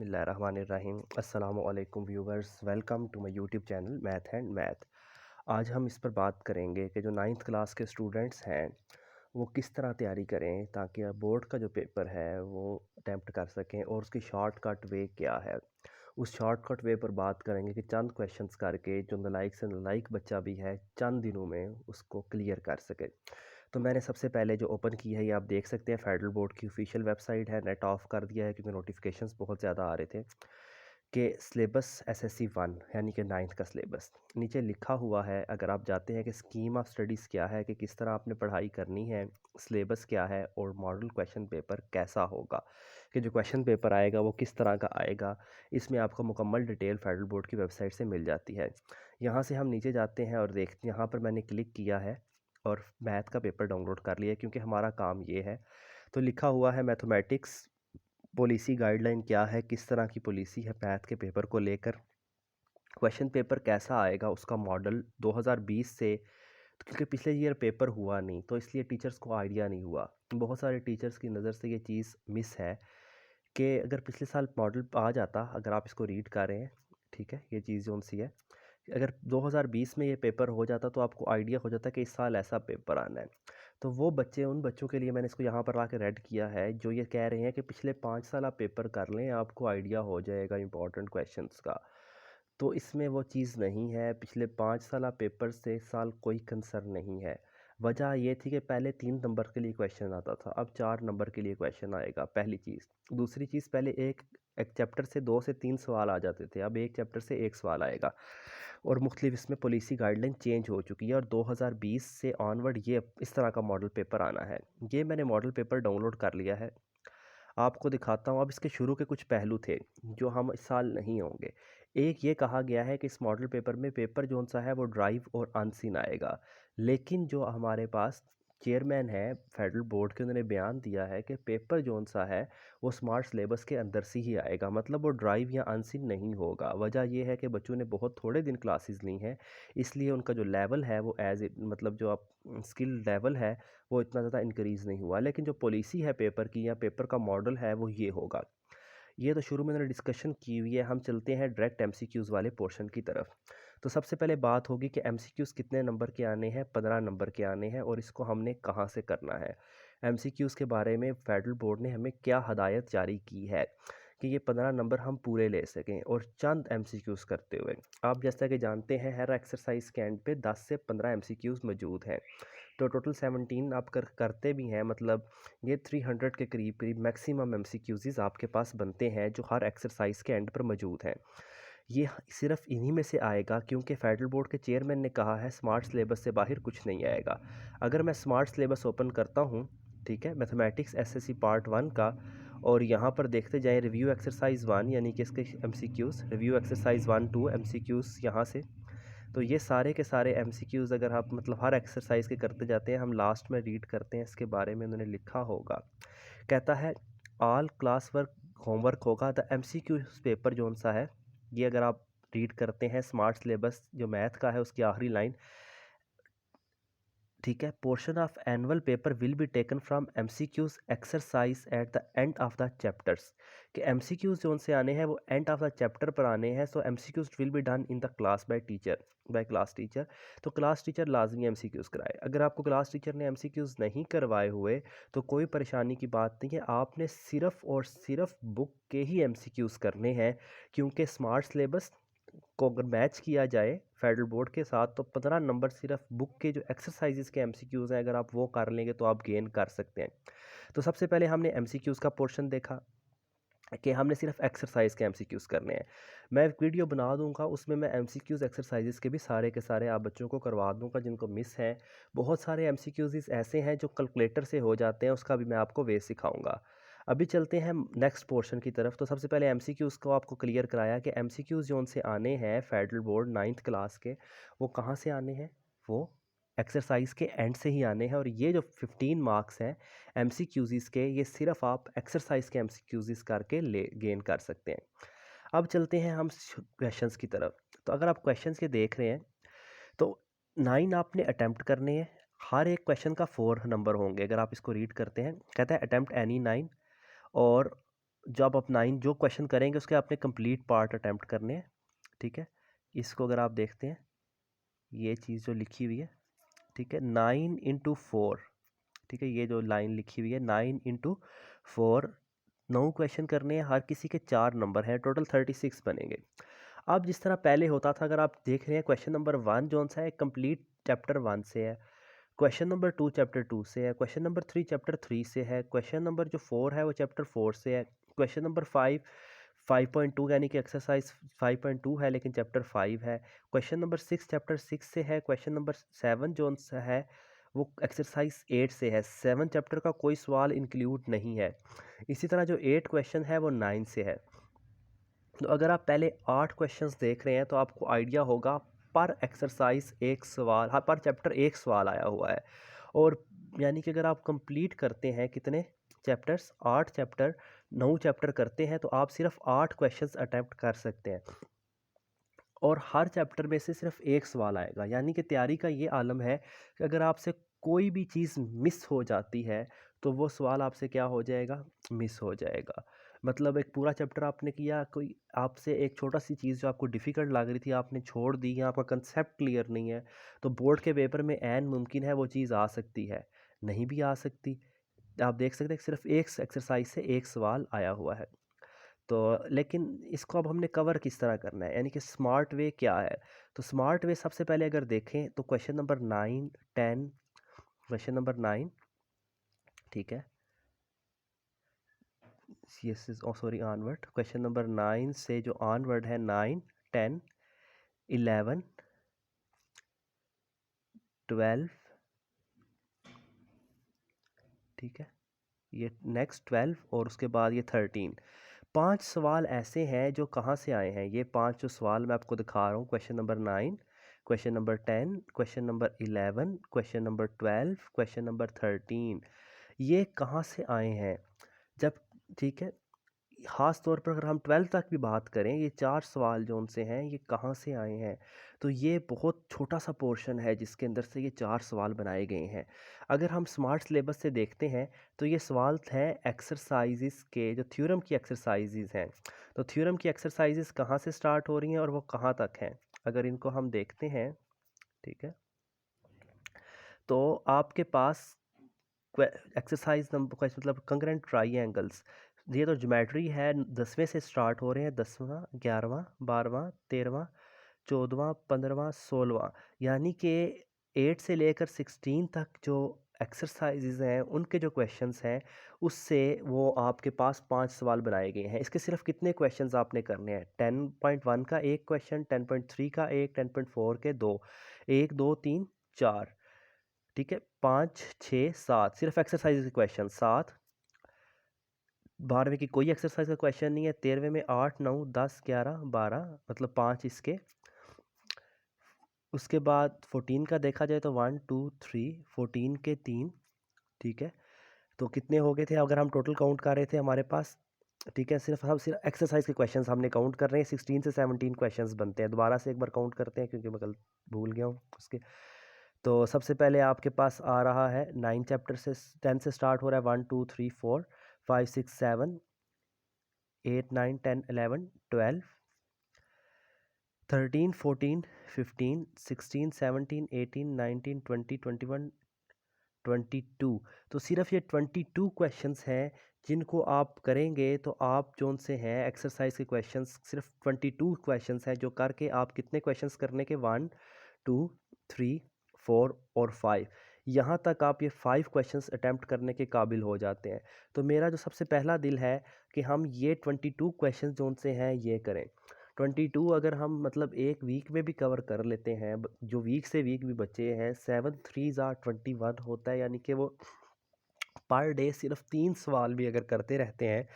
बिस्मिल्लाहिर्रहमानिर्रहीम। अस्सलामुअलैकुम viewers, welcome to my YouTube channel math and math. आज हम इस पर बात करेंगे कि जो नाइन्थ क्लास के स्टूडेंट्स हैं वो किस तरह तैयारी करें ताकि बोर्ड का जो पेपर है वो अटैम्प्ट कर सकें, और उसकी शॉर्टकट वे क्या है। उस शॉर्टकट वे पर बात करेंगे कि चंद क्वेश्चंस करके जो नालायक से नालायक बच्चा भी है चंद दिनों में उसको क्लियर कर सके। तो मैंने सबसे पहले जो ओपन की है ये आप देख सकते हैं, फेडरल बोर्ड की ऑफिशियल वेबसाइट है। नेट ऑफ कर दिया है क्योंकि नोटिफिकेशंस बहुत ज़्यादा आ रहे थे कि सिलेबस एसएससी 1 यानी कि नाइन्थ का सिलेबस नीचे लिखा हुआ है। अगर आप जाते हैं कि स्कीम ऑफ स्टडीज़ क्या है, कि किस तरह आपने पढ़ाई करनी है, सिलेबस क्या है और मॉडल क्वेश्चन पेपर कैसा होगा, कि जो क्वेश्चन पेपर आएगा वो किस तरह का आएगा, इसमें आपको मुकम्मल डिटेल फेडरल बोर्ड की वेबसाइट से मिल जाती है। यहाँ से हम नीचे जाते हैं और देखते हैं, यहाँ पर मैंने क्लिक किया है और मैथ का पेपर डाउनलोड कर लिया क्योंकि हमारा काम ये है। तो लिखा हुआ है मैथमेटिक्स पॉलिसी गाइडलाइन क्या है, किस तरह की पॉलिसी है मैथ के पेपर को लेकर, क्वेश्चन पेपर कैसा आएगा, उसका मॉडल 2020 से, क्योंकि पिछले ईयर पेपर हुआ नहीं तो इसलिए टीचर्स को आइडिया नहीं हुआ। बहुत सारे टीचर्स की नज़र से ये चीज़ मिस है कि अगर पिछले साल मॉडल आ जाता, अगर आप इसको रीड कर रहे हैं, ठीक है, ये चीज़ कौन सी है, अगर 2020 में ये पेपर हो जाता तो आपको आइडिया हो जाता कि इस साल ऐसा पेपर आना है। तो वो बच्चे, उन बच्चों के लिए मैंने इसको यहाँ पर आके रेड किया है जो ये कह रहे हैं कि पिछले 5 साल आप पेपर कर लें, आपको आइडिया हो जाएगा इंपॉर्टेंट क्वेश्चंस का। तो इसमें वो चीज़ नहीं है। पिछले 5 साल पेपर से इस साल कोई कंसर्न नहीं है। वजह ये थी कि पहले 3 नंबर के लिए क्वेश्चन आता था, अब 4 नंबर के लिए क्वेश्चन आएगा, पहली चीज़। दूसरी चीज़, पहले एक एक चैप्टर से 2 से 3 सवाल आ जाते थे, अब एक चैप्टर से एक सवाल आएगा। और मुख्तलिफ इसमें पॉलिसी गाइडलाइन चेंज हो चुकी है और 2020 से ऑनवर्ड ये इस तरह का मॉडल पेपर आना है। ये मैंने मॉडल पेपर डाउनलोड कर लिया है, आपको दिखाता हूँ। अब इसके शुरू के कुछ पहलू थे जो हम इस साल नहीं होंगे। एक ये कहा गया है कि इस मॉडल पेपर में पेपर जोन सा है वो ड्राइव और अनसीन आएगा, लेकिन जो हमारे पास चेयरमैन है फेडरल बोर्ड के, उन्होंने बयान दिया है कि पेपर जोन सा है वो स्मार्ट सिलेबस के अंदर से ही आएगा, मतलब वो ड्राइव या अनसीन नहीं होगा। वजह यह है कि बच्चों ने बहुत थोड़े दिन क्लासेस ली हैं, इसलिए उनका जो लेवल है वो एज इट, मतलब जो आप स्किल लेवल है वो इतना ज़्यादा इंक्रीज़ नहीं हुआ। लेकिन जो पॉलिसी है पेपर की या पेपर का मॉडल है वो ये होगा। ये तो शुरू में मैंने डिस्कशन की हुई है। हम चलते हैं डायरेक्ट एमसीक्यूज़ वाले पोर्शन की तरफ। तो सबसे पहले बात होगी कि एमसीक्यूज़ कितने नंबर के आने हैं, 15 नंबर के आने हैं, और इसको हमने कहाँ से करना है। एमसीक्यूज़ के बारे में फेडरल बोर्ड ने हमें क्या हदायत जारी की है कि ये 15 नंबर हम पूरे ले सकें, और चंद एमसीक्यूज़ करते हुए। आप जैसा कि जानते हैं हर एक्सरसाइज के एंड पे 10 से 15 एमसीक्यूज़ मौजूद हैं, तो टोटल 17 आप करते भी हैं, मतलब ये 300 के करीब करीब मैक्सिमम एमसीक्यूज़ आपके पास बनते हैं जो हर एक्सरसाइज के एंड पर मौजूद हैं। ये सिर्फ इन्हीं में से आएगा क्योंकि फेडरल बोर्ड के चेयरमैन ने कहा है स्मार्ट सिलेबस से बाहर कुछ नहीं आएगा। अगर मैं स्मार्ट सिलेबस ओपन करता हूँ, ठीक है, मैथमेटिक्स एसएससी पार्ट 1 का, और यहाँ पर देखते जाएँ रिव्यू एक्सरसाइज 1 यानी कि इसके एमसीक्यूज़, रिव्यू एक्सरसाइज 1 2 एमसीक्यूज़ यहाँ से। तो ये सारे के सारे एमसीक्यूज़ अगर आप मतलब हर एक्सरसाइज के करते जाते हैं, हम लास्ट में रीड करते हैं इसके बारे में उन्होंने लिखा होगा। कहता है ऑल क्लास वर्क होमवर्क होगा, द एमसीक्यू पेपर जोन सा है, ये अगर आप रीड करते हैं स्मार्ट सिलेबस जो मैथ का है उसकी आखिरी लाइन, ठीक है, portion of annual paper will be taken from MCQs exercise at the end of the chapters, कि एमसीक्यूज जो उनसे आने हैं वो एंड ऑफ द चैप्टर पर आने हैं। So MCQs will be done in the class by teacher, by class teacher. तो क्लास टीचर लाजमी एमसीक्यूज कराए। अगर आपको क्लास टीचर ने एमसीक्यूज नहीं करवाए हुए तो कोई परेशानी की बात नहीं है, आपने सिर्फ और सिर्फ बुक के ही एमसीक्यूज करने हैं, क्योंकि स्मार्ट सिलेबस को अगर मैच किया जाए फेडरल बोर्ड के साथ तो 15 नंबर सिर्फ बुक के जो एक्सरसाइजेस के एमसीक्यूज़ हैं अगर आप वो कर लेंगे तो आप गेन कर सकते हैं। तो सबसे पहले हमने एमसीक्यूज़ का पोर्शन देखा कि हमने सिर्फ एक्सरसाइज के एमसीक्यूज़ करने हैं। मैं एक वीडियो बना दूंगा, उसमें मैं एमसीक्यूज़ एक्सरसाइजेस के भी सारे के सारे आप बच्चों को करवा दूंगा जिनको मिस हैं। बहुत सारे एमसीक्यूज़ ऐसे हैं जो कैलकुलेटर से हो जाते हैं, उसका भी मैं आपको वे सिखाऊंगा। अभी चलते हैं नेक्स्ट पोर्शन की तरफ। तो सबसे पहले एमसीक्यूज़ को आपको क्लियर कराया कि एमसीक्यूज़ जो उनसे आने हैं फेडरल बोर्ड 9th क्लास के, वो कहाँ से आने हैं, वो एक्सरसाइज के एंड से ही आने हैं। और ये जो 15 मार्क्स हैं एमसीक्यूज़ के, ये सिर्फ आप एक्सरसाइज के एमसीक्यूज़ करके ले गेन कर सकते हैं। अब चलते हैं हम क्वेश्चंस की तरफ। तो अगर आप क्वेश्चंस के देख रहे हैं तो 9 आपने अटैम्प्ट करने हैं, हर एक क्वेश्चन का 4 नंबर होंगे। अगर आप इसको रीड करते हैं, कहता है अटैम्प्ट एनी 9, और जब आप 9 जो क्वेश्चन करेंगे उसके आपने कंप्लीट पार्ट अटैम्प्ट करने हैं, ठीक है। इसको अगर आप देखते हैं, ये चीज़ जो लिखी हुई है, ठीक है, 9 इंटू 4, ठीक है, ये जो लाइन लिखी हुई है 9 इंटू 4, 9 क्वेश्चन करने हैं, हर किसी के 4 नंबर हैं, टोटल 36 बनेंगे। अब जिस तरह पहले होता था, अगर आप देख रहे हैं क्वेश्चन नंबर 1 जो सा है कंप्लीट चैप्टर 1 से है, क्वेश्चन नंबर 2 चैप्टर 2 से है, क्वेश्चन नंबर 3 चैप्टर 3 से है, क्वेश्चन नंबर जो 4 है वो चैप्टर 4 से है, क्वेश्चन नंबर 5 5.2 यानी कि एक्सरसाइज 5.2 है लेकिन चैप्टर 5 है, क्वेश्चन नंबर 6 चैप्टर 6 से है, क्वेश्चन नंबर 7 जो सा है वो एक्सरसाइज 8 से है, 7 चैप्टर का कोई सवाल इंक्लूड नहीं है। इसी तरह जो 8 क्वेश्चन है वो 9 से है। तो अगर आप पहले 8 क्वेश्चंस देख रहे हैं तो आपको आइडिया होगा पर एक्सरसाइज एक सवाल, हाँ, पर चैप्टर एक सवाल आया हुआ है। और यानी कि अगर आप कंप्लीट करते हैं कितने चैप्टर्स, 8 चैप्टर, 9 चैप्टर करते हैं तो आप सिर्फ 8 क्वेश्चंस अटैम्प्ट कर सकते हैं और हर चैप्टर में से सिर्फ एक सवाल आएगा। यानी कि तैयारी का ये आलम है कि अगर आपसे कोई भी चीज़ मिस हो जाती है तो वो सवाल आपसे क्या हो जाएगा, मिस हो जाएगा। मतलब एक पूरा चैप्टर आपने किया, कोई आपसे एक छोटा सी चीज़ जो आपको डिफ़िकल्ट लग रही थी आपने छोड़ दी या आपका कंसेप्ट क्लियर नहीं है, तो बोर्ड के पेपर में ऐन मुमकिन है वो चीज़ आ सकती है, नहीं भी आ सकती। आप देख सकते हैं कि सिर्फ एक एक्सरसाइज से एक सवाल आया हुआ है। तो लेकिन इसको अब हमने कवर किस तरह करना है, यानी कि स्मार्ट वे क्या है। तो स्मार्ट वे सबसे पहले अगर देखें तो क्वेश्चन नंबर 9 10, क्वेश्चन नंबर 9, ठीक है, yes is sorry onward, question number 9 से जो ऑनवर्ड है 9 10 11 12, ठीक है, ये नेक्स्ट 12 और उसके बाद ये 13। 5 सवाल ऐसे हैं जो कहाँ से आए हैं, ये 5 जो सवाल मैं आपको दिखा रहा हूँ, question number 9, question number 10, question number 11, question number 12, question number 13, ये कहाँ से आए हैं जब, ठीक है, ख़ास तौर पर अगर हम 12 तक भी बात करें, ये 4 सवाल जो उनसे हैं ये कहाँ से आए हैं, तो ये बहुत छोटा सा पोर्शन है जिसके अंदर से ये 4 सवाल बनाए गए हैं। अगर हम स्मार्ट सिलेबस से देखते हैं तो ये सवाल हैं एक्सरसाइजेस के, जो थ्योरम की एक्सरसाइजेस हैं। तो थ्योरम की एक्सरसाइजेस कहाँ से स्टार्ट हो रही हैं और वो कहाँ तक हैं, अगर इनको हम देखते हैं, ठीक है, तो आपके पास एक्सरसाइज नंबर मतलब कंकरेंट ट्राइएंगल्स, ये तो ज्योमेट्री है, 10वें से स्टार्ट हो रहे हैं, 10वां 11वां 12वां 13वां 14वां 15वां 16वां, यानी कि 8 से लेकर 16 तक जो एक्सरसाइजेज हैं उनके जो क्वेश्चंस हैं उससे वो आपके पास 5 सवाल बनाए गए हैं। इसके सिर्फ कितने क्वेश्चंस आपने करने हैं, 10.1 का एक क्वेश्चन, 10.3 का एक, 10.4 के दो, 1 2 3 4, ठीक है, 5 6 7 सिर्फ एक्सरसाइज के क्वेश्चन, 7, 12वें की कोई एक्सरसाइज का क्वेश्चन नहीं है, 13वें में 8 9 10 11 12 मतलब 5 इसके। उसके बाद 14 का देखा जाए तो 1 2 3, 14 के 3, ठीक है, तो कितने हो गए थे अगर हम टोटल काउंट कर रहे थे हमारे पास, ठीक है, सिर्फ हम सिर्फ एक्सरसाइज के क्वेश्चंस हमने काउंट कर रहे हैं, 16 से 17 क्वेश्चंस बनते हैं। दोबारा से एक बार काउंट करते हैं क्योंकि मैं कल भूल गया हूँ उसके। तो सबसे पहले आपके पास आ रहा है 9 चैप्टर से, 10 से स्टार्ट हो रहा है, 1 2 3 4 5 6 7 8 9 10 11 12 13 14 15 16 17 18 19 20 21 22। तो सिर्फ ये 22 क्वेश्चंस हैं जिनको आप करेंगे तो आप जो उनसे हैं एक्सरसाइज के क्वेश्चंस, सिर्फ 22 क्वेश्चंस हैं जो करके आप कितने क्वेश्चंस करने के, 1 2 3 4 और 5, यहाँ तक आप ये 5 क्वेश्चंस अटैम्प्ट करने के काबिल हो जाते हैं। तो मेरा जो सबसे पहला दिल है कि हम ये 22 क्वेश्चंस जो उनसे हैं ये करें। 22 अगर हम मतलब एक वीक में भी कवर कर लेते हैं, जो वीक से वीक भी बच्चे हैं, 7 3 21 होता है, यानी कि वो पर डे सिर्फ 3 सवाल भी अगर करते रहते हैं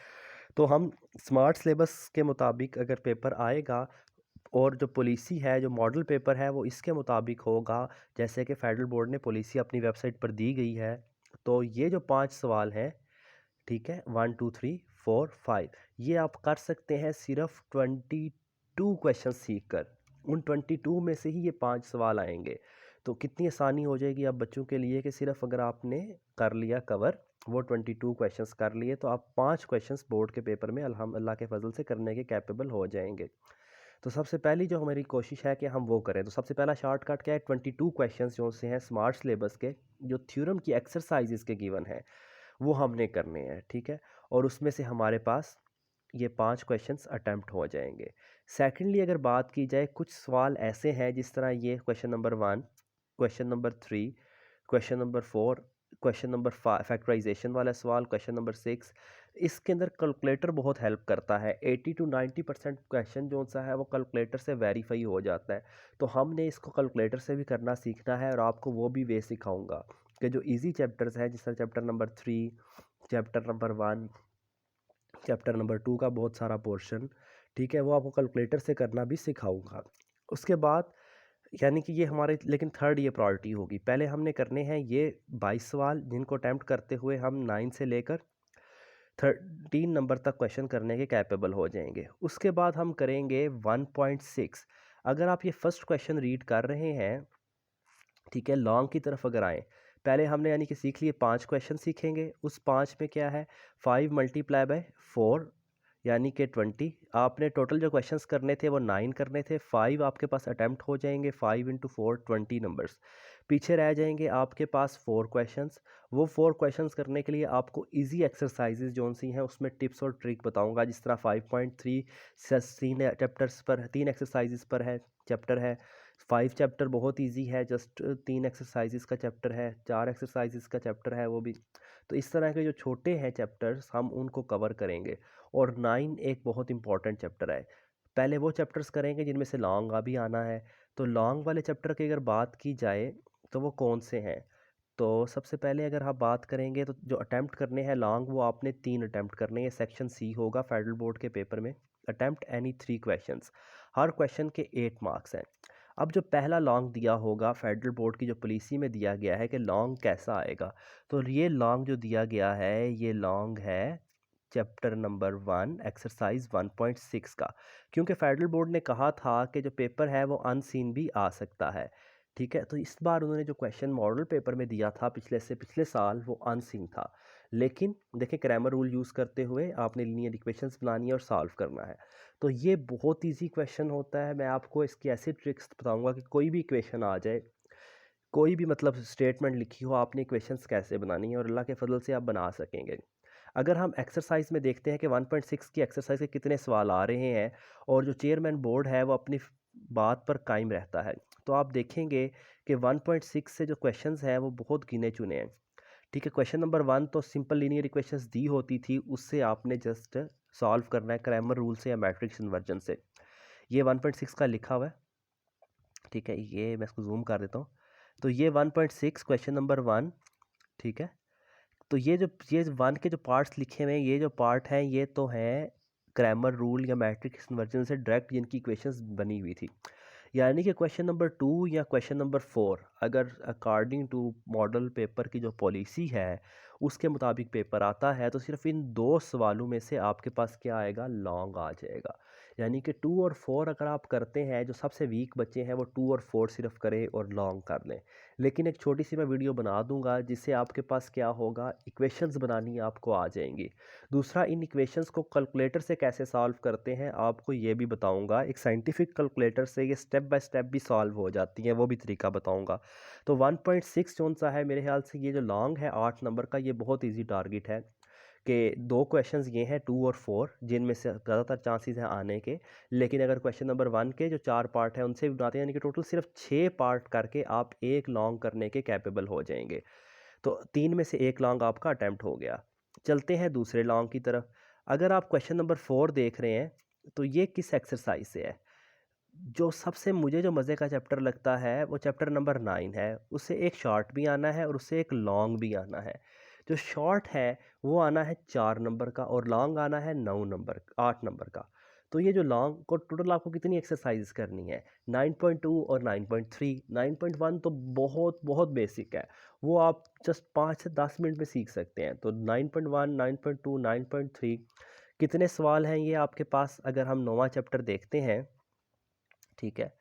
तो हम स्मार्ट सिलेबस के मुताबिक अगर पेपर आएगा और जो पॉलिसी है, जो मॉडल पेपर है वो इसके मुताबिक होगा जैसे कि फेडरल बोर्ड ने पॉलिसी अपनी वेबसाइट पर दी गई है। तो ये जो 5 सवाल हैं, ठीक है, 1 2 3 4 5, ये आप कर सकते हैं सिर्फ 22 क्वेश्चन सीख कर, उन 22 में से ही ये 5 सवाल आएंगे। तो कितनी आसानी हो जाएगी अब बच्चों के लिए कि सिर्फ अगर आपने कर लिया कवर वो 22 क्वेश्चंस कर लिए, तो आप 5 क्वेश्चंस बोर्ड के पेपर में अल्लाह के फजल से करने के कैपेबल हो जाएंगे। तो सबसे पहली जो हमारी कोशिश है कि हम वो करें, तो सबसे पहला शॉर्टकट क्या है, 22 क्वेश्चंस जो से हैं स्मार्ट सिलेबस के, जो थ्योरम की एक्सरसाइजेस के गिवन है वो हमने करने हैं, ठीक है। और उसमें से हमारे पास ये 5 क्वेश्चंस अटेम्प्ट हो जाएंगे। सेकेंडली अगर बात की जाए, कुछ सवाल ऐसे हैं जिस तरह ये question number 1, question number 3, question number 4, question number 5 factorisation वाला सवाल, क्वेश्चन नंबर 6, इसके अंदर कैलकुलेटर बहुत हेल्प करता है। 80 टू 90% क्वेश्चन जो सा है वो कैलकुलेटर से वेरीफाई हो जाता है। तो हमने इसको कैलकुलेटर से भी करना सीखना है, और आपको वो भी वे सिखाऊंगा कि जो इजी चैप्टर्स हैं, जिस तरह chapter number 3, chapter number 1, chapter number 2 का बहुत सारा पोर्शन, ठीक है, वो आपको कैलकुलेटर से करना भी सिखाऊंगा। उसके बाद यानी कि ये हमारे, लेकिन थर्ड ये प्रायोरिटी होगी। पहले हमने करने हैं ये 22 सवाल, जिनको अटैम्प्ट करते हुए हम 9 से लेकर 13 नंबर तक क्वेश्चन करने के कैपेबल हो जाएंगे। उसके बाद हम करेंगे 1.6। अगर आप ये फर्स्ट क्वेश्चन रीड कर रहे हैं, ठीक है, लॉन्ग की तरफ अगर आएँ, पहले हमने यानी कि सीख लिए 5 क्वेश्चन सीखेंगे। उस 5 में क्या है, 5 मल्टीप्लाई बाय 4 यानी कि 20। आपने टोटल जो क्वेश्चंस करने थे वो 9 करने थे। 5 आपके पास अटैम्प्ट हो जाएंगे, 5 इंटू 4 20 नंबर्स। पीछे रह जाएंगे आपके पास 4 क्वेश्चंस। वो 4 क्वेश्चंस करने के लिए आपको इजी एक्सरसाइजेज जो सी हैं उसमें टिप्स और ट्रिक बताऊंगा, जिस तरह 5.3 3 चैप्टर्स पर 3 एक्सरसाइजेज पर है चैप्टर है। 5 चैप्टर बहुत इजी है, जस्ट 3 एक्सरसाइजेज का चैप्टर है, 4 एक्सरसाइजेज का चैप्टर है वो भी। तो इस तरह के जो छोटे हैं चैप्टर्स हम उनको कवर करेंगे। और 9 एक बहुत इंपॉर्टेंट चैप्टर है। पहले वो चैप्टर्स करेंगे जिनमें से लॉन्ग अभी आना है। तो लॉन्ग वाले चैप्टर की अगर बात की जाए तो वो कौन से हैं, तो सबसे पहले अगर आप बात करेंगे तो जो अटैम्प्ट करने हैं लॉन्ग, वो आपने 3 अटैम्प्ट करने हैं। सेक्शन सी होगा फेडरल बोर्ड के पेपर में, अटैम्प्ट एनी 3 क्वेश्चंस। हर क्वेश्चन के 8 मार्क्स हैं। अब जो पहला लॉन्ग दिया होगा फेडरल बोर्ड की जो पॉलिसी में दिया गया है कि लॉन्ग कैसा आएगा, तो ये लॉन्ग जो दिया गया है ये लॉन्ग है चैप्टर नंबर 1 एक्सरसाइज 1.6 का। क्योंकि फेडरल बोर्ड ने कहा था कि जो पेपर है वो अनसीन भी आ सकता है, ठीक है। तो इस बार उन्होंने जो क्वेश्चन मॉडल पेपर में दिया था पिछले से पिछले साल, वो अनसीन था। लेकिन देखें, ग्रामर रूल यूज़ करते हुए आपने लीनियर इक्वेशंस बनानी है और सॉल्व करना है। तो ये बहुत इजी क्वेश्चन होता है। मैं आपको इसकी ऐसी ट्रिक्स बताऊंगा कि कोई भी इक्वेशन आ जाए, कोई भी मतलब स्टेटमेंट लिखी हो, आपने इक्वेशंस कैसे बनानी है और अल्लाह के फजल से आप बना सकेंगे। अगर हम एक्सरसाइज में देखते हैं कि 1.6 की एक्सरसाइज के कितने सवाल आ रहे हैं, और जो चेयरमैन बोर्ड है वो अपनी बात पर कायम रहता है, तो आप देखेंगे कि 1.6 से जो क्वेश्चंस हैं वो बहुत गिने चुने हैं, ठीक है। क्वेश्चन नंबर 1 तो सिंपल लीनियर इक्वेशंस दी होती थी, उससे आपने जस्ट सॉल्व करना है क्रैमर रूल से या मैट्रिक्स इन्वर्जन से। ये 1.6 का लिखा हुआ है, ठीक है, ये मैं इसको जूम कर देता हूँ। तो ये 1.6 क्वेश्चन नंबर 1, ठीक है। तो ये 1 के जो पार्ट्स लिखे हुए हैं, ये जो पार्ट हैं ये तो हैं क्रैमर रूल या मैट्रिक्स इन्वर्जन से डायरेक्ट जिनकी इक्वेशंस बनी हुई थी। यानी कि क्वेश्चन नंबर 2 या क्वेश्चन नंबर 4 अगर अकॉर्डिंग टू मॉडल पेपर की जो पॉलिसी है उसके मुताबिक पेपर आता है, तो सिर्फ इन 2 सवालों में से आपके पास क्या आएगा, लॉन्ग आ जाएगा। यानी कि 2 और 4 अगर आप करते हैं, जो सबसे वीक बच्चे हैं वो 2 और 4 सिर्फ करें और लॉन्ग कर लें। लेकिन एक छोटी सी मैं वीडियो बना दूंगा जिससे आपके पास क्या होगा, इक्वेशंस बनानी आपको आ जाएंगी। दूसरा, इन इक्वेशंस को कैलकुलेटर से कैसे सॉल्व करते हैं आपको ये भी बताऊंगा। एक साइंटिफिक कैलकुलेटर से ये स्टेप बाय स्टेप भी सॉल्व हो जाती हैं, वो भी तरीका बताऊंगा। तो 1.6 कौन सा है, मेरे ख्याल से ये जो लॉन्ग है 8 नंबर का, ये बहुत ईजी टारगेट है कि 2 क्वेश्चंस ये हैं 2 और 4, जिनमें से ज़्यादातर चांसेस हैं आने के। लेकिन अगर क्वेश्चन नंबर 1 के जो 4 पार्ट हैं उनसे भी बनाते हैं, यानी कि टोटल सिर्फ 6 पार्ट करके आप एक लॉन्ग करने के कैपेबल हो जाएंगे। तो 3 में से एक लॉन्ग आपका अटैम्प्ट हो गया। चलते हैं दूसरे लॉन्ग की तरफ। अगर आप क्वेश्चन नंबर 4 देख रहे हैं, तो ये किस एक्सरसाइज से है। जो सबसे मुझे जो मज़े का चैप्टर लगता है वो चैप्टर नंबर 9 है। उससे एक शॉर्ट भी आना है और उससे एक लॉन्ग भी आना है। जो शॉर्ट है वो आना है 4 नंबर का, और लॉन्ग आना है 8 नंबर का। तो ये जो लॉन्ग को टोटल आपको कितनी एक्सरसाइज करनी है, 9.2 और 9.3। 9.1 तो बहुत बहुत बेसिक है, वो आप जस्ट 5 से 10 मिनट में सीख सकते हैं। तो 9.1, 9.2, 9.3 कितने सवाल हैं ये आपके पास, अगर हम 9वां चैप्टर देखते हैं, ठीक है।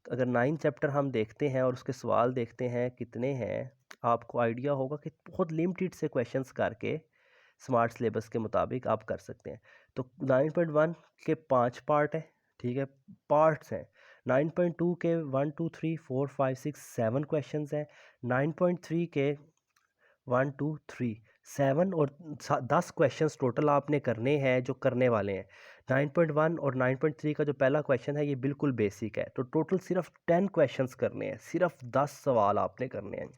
तो अगर 9 चैप्टर हम देखते हैं और उसके सवाल देखते हैं कितने हैं, आपको आइडिया होगा कि बहुत लिमिटेड से क्वेश्चंस करके स्मार्ट सिलेबस के मुताबिक आप कर सकते हैं। तो 9.1 के 5 पार्ट हैं, ठीक है, पार्ट्स हैं। 9.2 के 1 2 3 4 5 6 7 क्वेश्चंस हैं। 9.3 के 1 2 3 7 और 10 क्वेश्चंस टोटल आपने करने हैं जो करने वाले हैं। 9.1 और 9.3 का जो पहला क्वेश्चन है ये बिल्कुल बेसिक है, तो टोटल सिर्फ 10 क्वेश्चंस करने हैं, सिर्फ 10 सवाल आपने करने हैं।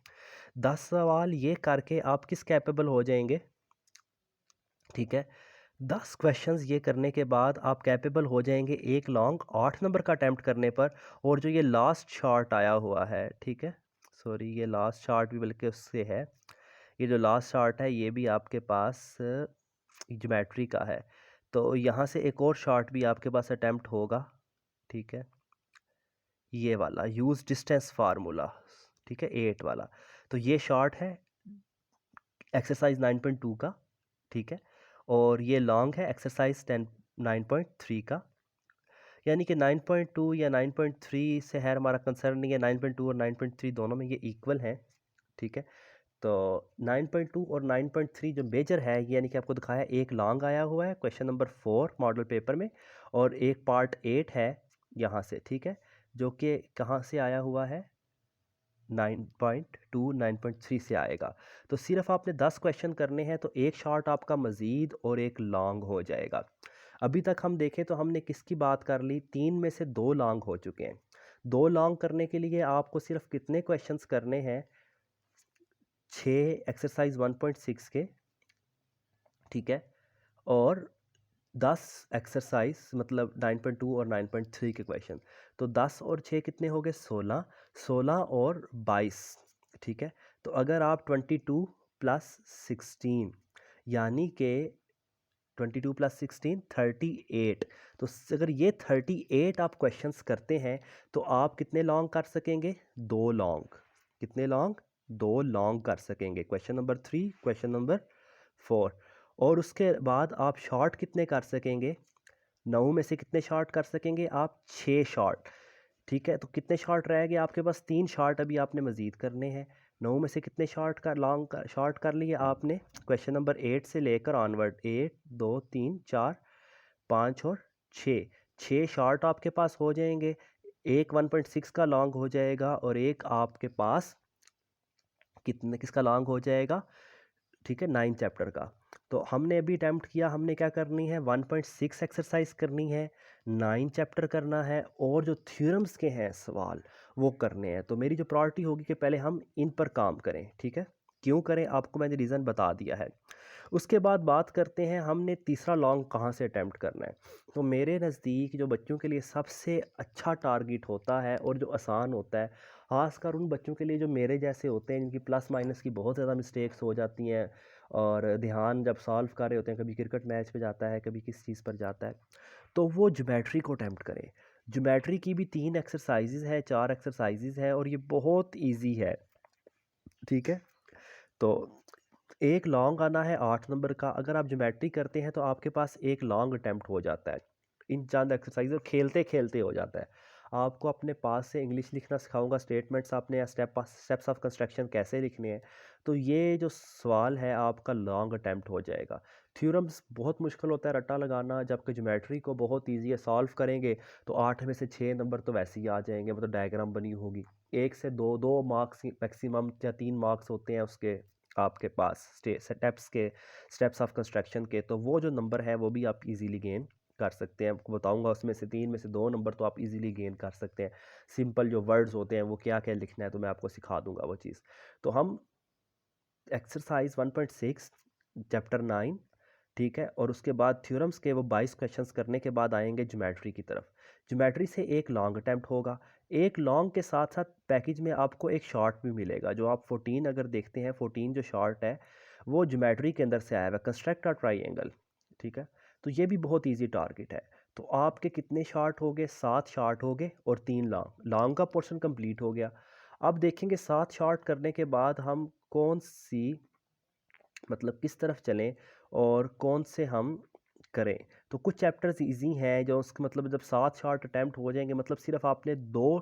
10 सवाल ये करके आप किस कैपेबल हो जाएंगे, ठीक है। 10 क्वेश्चंस ये करने के बाद आप कैपेबल हो जाएंगे एक लॉन्ग 8 नंबर का अटैम्प्ट करने पर। और जो ये लास्ट चार्ट आया हुआ है, ठीक है, सॉरी ये लास्ट चार्ट भी बल्कि उससे है, ये जो लास्ट चार्ट है ये भी आपके पास ज्योमेट्री का है। तो यहाँ से एक और शार्ट भी आपके पास अटैम्प्ट होगा, ठीक है, ये वाला यूज़ डिस्टेंस फार्मूला, ठीक है, 8 वाला। तो ये शॉर्ट है एक्सरसाइज 9.2 का, ठीक है, और ये लॉन्ग है एक्सरसाइज 9.3 का। यानी कि 9.2 या 9.3 से है हमारा कंसर्न नहीं है, 9.2 और 9.3 दोनों में ये इक्वल हैं, ठीक है। तो 9.2 और 9.3 जो मेजर है, यानी कि आपको दिखाया एक लॉन्ग आया हुआ है क्वेश्चन नंबर 4 मॉडल पेपर में, और एक पार्ट 8 है यहाँ से, ठीक है, जो कि कहाँ से आया हुआ है, 9.2 9.3 से आएगा। तो सिर्फ आपने 10 क्वेश्चन करने हैं, तो एक शॉर्ट आपका मज़ीद और एक लॉन्ग हो जाएगा। अभी तक हम देखें तो हमने किसकी बात कर ली, 3 में से 2 लॉन्ग हो चुके हैं। 2 लॉन्ग करने के लिए आपको सिर्फ कितने क्वेश्चंस करने हैं, 6 एक्सरसाइज 1.6 के, ठीक है, और 10 एक्सरसाइज मतलब 9.2 और 9.3 के क्वेश्चन। तो 10 और 6 कितने हो गए, 16, 16 और 22, ठीक है। तो अगर आप 22 प्लस 16 यानी कि 22 प्लस 16 38, तो अगर ये 38 आप क्वेश्चंस करते हैं तो आप कितने लॉन्ग कर सकेंगे, 2 लॉन्ग। कितने लॉन्ग, 2 लॉन्ग कर सकेंगे, क्वेश्चन नंबर 3 क्वेश्चन नंबर 4। और उसके बाद आप शॉर्ट कितने कर सकेंगे, 9 में से कितने शॉर्ट कर सकेंगे आप, 6 शॉर्ट, ठीक है। तो कितने शॉर्ट रह गए आपके पास, 3 शॉर्ट अभी आपने मज़ीद करने हैं। 9 में से कितने शॉर्ट कर लॉन्ग कर शॉर्ट कर लिए आपने, क्वेश्चन नंबर 8 से लेकर ऑनवर्ड, 1 2 3 4 5 और 6, 6 शॉर्ट आपके पास हो जाएंगे। एक 1.6 का लॉन्ग हो जाएगा और एक आपके पास कितने किसका लॉन्ग हो जाएगा, ठीक है, 9 चैप्टर का। तो हमने अभी अटैम्प्ट किया, हमने क्या करनी है, 1.6 एक्सरसाइज करनी है, 9 चैप्टर करना है, और जो थ्योरम्स के हैं सवाल वो करने हैं। तो मेरी जो प्रायोरिटी होगी कि पहले हम इन पर काम करें, ठीक है। क्यों करें आपको मैंने रीज़न बता दिया है। उसके बाद बात करते हैं हमने तीसरा लॉन्ग कहाँ से अटैम्प्ट करना है। तो मेरे नज़दीक जो बच्चों के लिए सबसे अच्छा टारगेट होता है और जो आसान होता है, ख़ासकर उन बच्चों के लिए जो मेरे जैसे होते हैं जिनकी प्लस माइनस की बहुत ज़्यादा मिस्टेक्स हो जाती हैं, और ध्यान जब सॉल्व कर रहे होते हैं, कभी क्रिकेट मैच पे जाता है, कभी किस चीज़ पर जाता है, तो वो ज्योमेट्री को अटैम्प्ट करें। ज्योमेट्री की भी 3 एक्सरसाइजेज है, 4 एक्सरसाइजेज है, और ये बहुत ईजी है, ठीक है। तो एक लॉन्ग आना है 8 नंबर का, अगर आप ज्योमेट्री करते हैं तो आपके पास एक लॉन्ग अटैम्प्ट हो जाता है इन चंद एक्सरसाइज, और खेलते खेलते हो जाता है। आपको अपने पास से इंग्लिश लिखना सिखाऊंगा, स्टेटमेंट्स आपने स्टेप्स ऑफ कंस्ट्रक्शन कैसे लिखने हैं। तो ये जो सवाल है आपका लॉन्ग अटैम्प्ट हो जाएगा। थ्योरम्स बहुत मुश्किल होता है रट्टा लगाना, जबकि ज्योमेट्री को बहुत ईजी है, सॉल्व करेंगे तो 8 में से 6 नंबर तो वैसे ही आ जाएंगे, मतलब डायग्राम बनी होगी। 1 से 2 मार्क्स मैक्सिमम या 3 मार्क्स होते हैं उसके आपके पास स्टेप्स ऑफ कंस्ट्रक्शन के। तो वो जो नंबर है वो भी आप इजीली गेन कर सकते हैं, आपको बताऊंगा उसमें से 3 में से 2 नंबर तो आप इजीली गेन कर सकते हैं। सिंपल जो वर्ड्स होते हैं वो क्या क्या लिखना है तो मैं आपको सिखा दूंगा वो चीज़। तो हम एक्सरसाइज 1.6 चैप्टर 9, ठीक है, और उसके बाद थ्योरम्स के वो 22 क्वेश्चंस करने के बाद आएंगे ज्योमेट्री की तरफ। ज्योमेट्री से एक लॉन्ग अटैम्प्ट होगा, एक लॉन्ग के साथ साथ पैकेज में आपको एक शॉर्ट भी मिलेगा। जो आप 14 अगर देखते हैं, 14 जो शॉर्ट है वो ज्योमेट्री के अंदर से आया हुआ, कंस्ट्रक्ट अ ट्राइंगल, ठीक है। तो ये भी बहुत ईजी टारगेट है। तो आपके कितने शॉर्ट हो गए, 7 शॉर्ट हो गए और 3 लॉन्ग, लॉन्ग का पोर्शन कंप्लीट हो गया। अब देखेंगे 7 शॉर्ट करने के बाद हम कौन सी मतलब किस तरफ चलें और कौन से हम करें। तो कुछ चैप्टर्स इजी हैं जो उसका मतलब जब 7 शॉर्ट अटैम्प्ट हो जाएंगे, मतलब सिर्फ आपने 2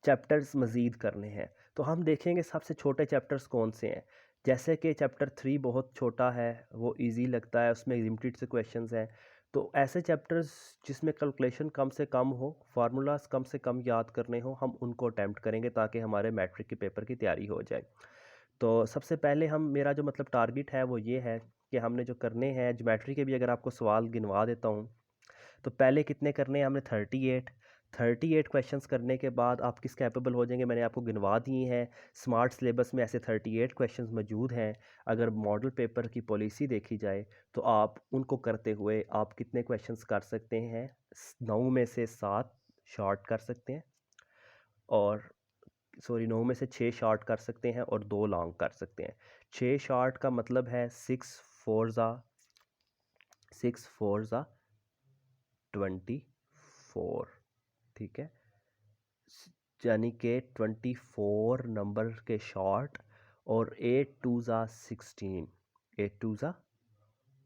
चैप्टर्स मज़ीद करने हैं। तो हम देखेंगे सबसे छोटे चैप्टर्स कौन से हैं। जैसे कि चैप्टर 3 बहुत छोटा है, वो इजी लगता है, उसमें लिमिटेड से क्वेश्चंस हैं। तो ऐसे चैप्टर्स जिसमें कैलकुलेशन कम से कम हो, फार्मूलाज कम से कम याद करने हो, हम उनको अटैम्प्ट करेंगे ताकि हमारे मैट्रिक के पेपर की तैयारी हो जाए। तो सबसे पहले हम मेरा जो मतलब टारगेट है वो ये है कि हमने जो करने हैं ज्योमेट्री के भी अगर आपको सवाल गिनवा देता हूँ। तो पहले कितने करने हैं हमने 38 क्वेश्चंस करने के बाद आप किस कैपेबल हो जाएंगे, मैंने आपको गिनवा दिए हैं। स्मार्ट सिलेबस में ऐसे 38 क्वेश्चंस मौजूद हैं। अगर मॉडल पेपर की पॉलिसी देखी जाए तो आप उनको करते हुए आप कितने क्वेश्चंस कर सकते हैं, 9 में से 7 शॉर्ट कर सकते हैं, और सॉरी 9 में से 6 शॉर्ट कर सकते हैं और 2 लॉन्ग कर सकते हैं। 6 शॉर्ट का मतलब है 6 4 ज़ा 24, ठीक है, यानी कि 24 नंबर के शॉर्ट, और 8 2 ज़ा 16, 8 2 ज़ा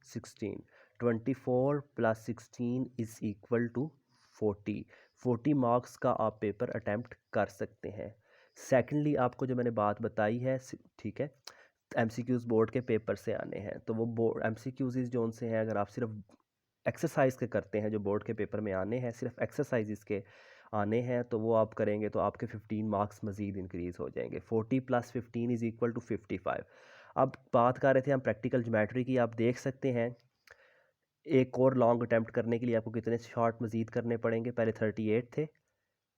16, 24 + 16 इज़ इक्वल टू 40 मार्क्स का आप पेपर अटैम्प्ट कर सकते हैं। सेकेंडली आपको जो मैंने बात बताई है, ठीक है, एमसीक्यूज़ बोर्ड के पेपर से आने हैं। तो वो बोर्ड एमसीक्यूज़ जो से हैं, अगर आप सिर्फ एक्सरसाइज के करते हैं, जो बोर्ड के पेपर में आने हैं सिर्फ एक्सरसाइज के आने हैं, तो वो आप करेंगे तो आपके 15 मार्क्स मज़ीद इंक्रीज़ हो जाएंगे। 40 + 15 इज़ इक्वल टू 55। अब बात कर रहे थे हम प्रैक्टिकल ज्योमेट्री की। आप देख सकते हैं एक और लॉन्ग अटैम्प्ट करने के लिए आपको कितने शॉर्ट मज़ीद करने पड़ेंगे। पहले 38 थे।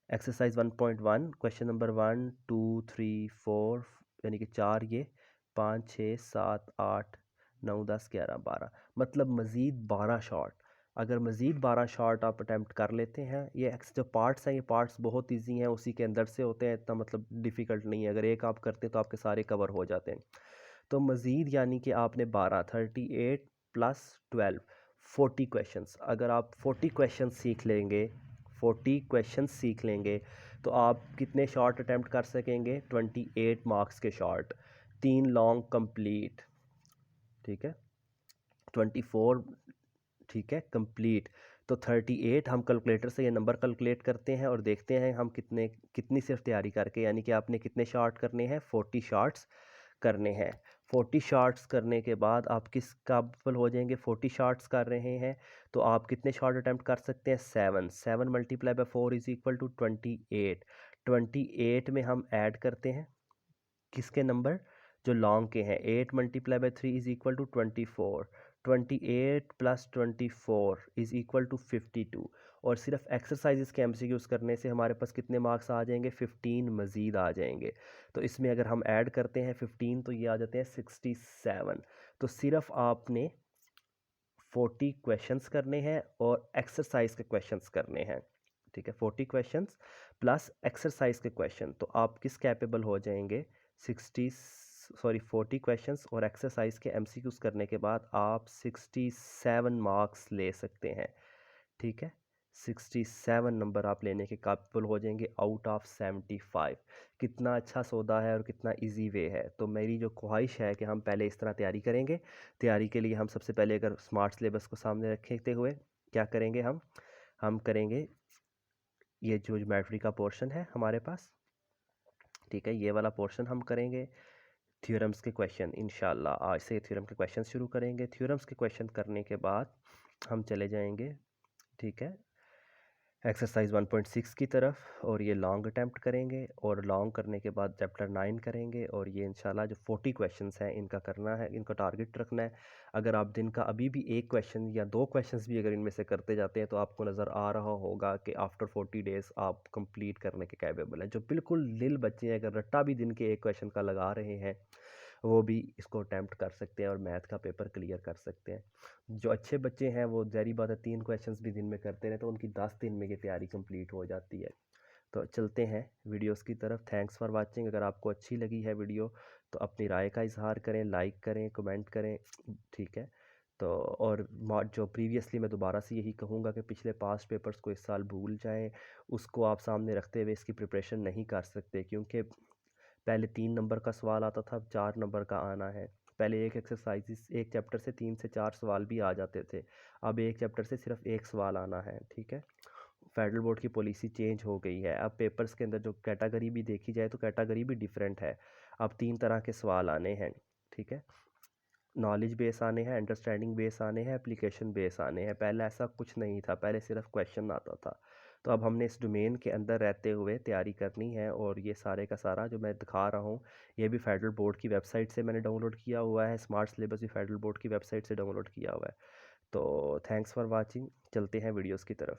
एक्सरसाइज 1.1 क्वेश्चन नंबर 1 2 3 4, यानी कि 4, ये 5 6 7 8 9 10 11 12, मतलब मज़ीद 12 शॉर्ट। अगर मज़ीद 12 शॉर्ट आप अटैम्प्ट कर लेते हैं, ये जो पार्ट्स हैं ये पार्ट्स बहुत इजी हैं, उसी के अंदर से होते हैं, इतना मतलब डिफ़िकल्ट नहीं है। अगर एक आप करते हैं तो आपके सारे कवर हो जाते हैं। तो मज़ीद यानी कि आपने 38 + 12 40 क्वेश्चंस, अगर आप 40 क्वेश्चंस सीख लेंगे, 40 क्वेश्चंस सीख लेंगे तो आप कितने शॉर्ट अटैम्प्ट कर सकेंगे, 28 मार्क्स के शॉर्ट, 3 लॉन्ग कंप्लीट, ठीक है, 24, ठीक है, कंप्लीट। तो 38 हम कैलकुलेटर से ये नंबर कैलकुलेट करते हैं और देखते हैं हम कितनी सिर्फ तैयारी करके, यानी कि आपने कितने शॉर्ट करने हैं, 40 शॉर्ट्स करने हैं। 40 शॉर्ट्स करने के बाद आप किस काबिल हो जाएंगे, 40 शॉर्ट्स कर रहे हैं तो आप कितने शॉर्ट अटैम्प्ट कर सकते हैं, 7 7 × 4 इज़ इक्वल टू 28। 28 में हम ऐड करते हैं किसके नंबर, जो लॉन्ग के हैं, 8 × 3 is equal to 24, 28 + 24 is equal to 52। और सिर्फ एक्सरसाइजेस के एमसीक्यूज़ करने से हमारे पास कितने मार्क्स आ जाएंगे, 15 मज़ीद आ जाएंगे। तो इसमें अगर हम ऐड करते हैं 15 तो ये आ जाते हैं 67। तो सिर्फ आपने 40 क्वेश्चंस करने हैं और एक्सरसाइज के क्वेश्चंस करने हैं, ठीक है, 40 क्वेश्चंस प्लस एक्सरसाइज के क्वेश्चन, तो आप किस कैपेबल हो जाएंगे, 40 क्वेश्चंस और एक्सरसाइज के एमसीक्यूज करने के बाद आप 67 मार्क्स ले सकते हैं, ठीक है। 67 नंबर आप लेने के काबिल हो जाएंगे आउट ऑफ 75। कितना अच्छा सौदा है और कितना इजी वे है। तो मेरी जो ख्वाहिश है कि हम पहले इस तरह तैयारी करेंगे। तैयारी के लिए हम सबसे पहले अगर स्मार्ट सिलेबस को सामने रखते हुए क्या करेंगे, हम करेंगे ये जो ज्योमेट्री का पोर्शन है हमारे पास, ठीक है, ये वाला पोर्शन हम करेंगे। थ्योरम्स के क्वेश्चन इंशाल्लाह आज से थ्योरम के क्वेश्चन शुरू करेंगे। थ्योरम्स के क्वेश्चन करने के बाद हम चले जाएंगे, ठीक है, एक्सरसाइज 1.6 की तरफ, और ये लॉन्ग अटैम्प्ट करेंगे और लॉन्ग करने के बाद चैप्टर 9 करेंगे। और ये इंशाल्लाह जो 40 क्वेश्चंस हैं इनका करना है, इनको टारगेट रखना है। अगर आप दिन का अभी भी एक क्वेश्चन या 2 क्वेश्चंस भी अगर इनमें से करते जाते हैं तो आपको नज़र आ रहा होगा कि आफ्टर 40 डेज़ आप कंप्लीट करने के कैपेबल हैं। जो बिल्कुल लिल बच्चे हैं, अगर रट्टा भी दिन के एक क्वेश्चन का लगा रहे हैं वो भी इसको अटैम्प्ट कर सकते हैं और मैथ का पेपर क्लियर कर सकते हैं। जो अच्छे बच्चे हैं वो ज़ाहिर बात है 3 क्वेश्चंस भी दिन में करते रहे तो उनकी 10 दिन में ये तैयारी कंप्लीट हो जाती है। तो चलते हैं वीडियोस की तरफ। Thanks for watching. अगर आपको अच्छी लगी है वीडियो तो अपनी राय का इजहार करें, लाइक करें, कमेंट करें, ठीक है। तो और जो प्रीवियसली मैं दोबारा से यही कहूँगा कि पिछले पास्ट पेपर्स को इस साल भूल जाएं, उसको आप सामने रखते हुए इसकी प्रिपरेशन नहीं कर सकते, क्योंकि पहले 3 नंबर का सवाल आता था, अब 4 नंबर का आना है। पहले एक एक्सरसाइज एक चैप्टर से 3 से 4 सवाल भी आ जाते थे, अब एक चैप्टर से सिर्फ एक सवाल आना है, ठीक है। फेडरल बोर्ड की पॉलिसी चेंज हो गई है। अब पेपर्स के अंदर जो कैटेगरी भी देखी जाए तो कैटेगरी भी डिफरेंट है। अब 3 तरह के सवाल आने हैं, ठीक है? नॉलेज बेस आने हैं, अंडरस्टैंडिंग बेस आने हैं, एप्लीकेशन बेस आने हैं। पहले ऐसा कुछ नहीं था, पहले सिर्फ क्वेश्चन आता था। तो अब हमने इस डोमेन के अंदर रहते हुए तैयारी करनी है, और ये सारे का सारा जो मैं दिखा रहा हूँ, ये भी फेडरल बोर्ड की वेबसाइट से मैंने डाउनलोड किया हुआ है। स्मार्ट सिलेबस भी फेडरल बोर्ड की वेबसाइट से डाउनलोड किया हुआ है। तो थैंक्स फॉर वाचिंग। चलते हैं वीडियोस की तरफ।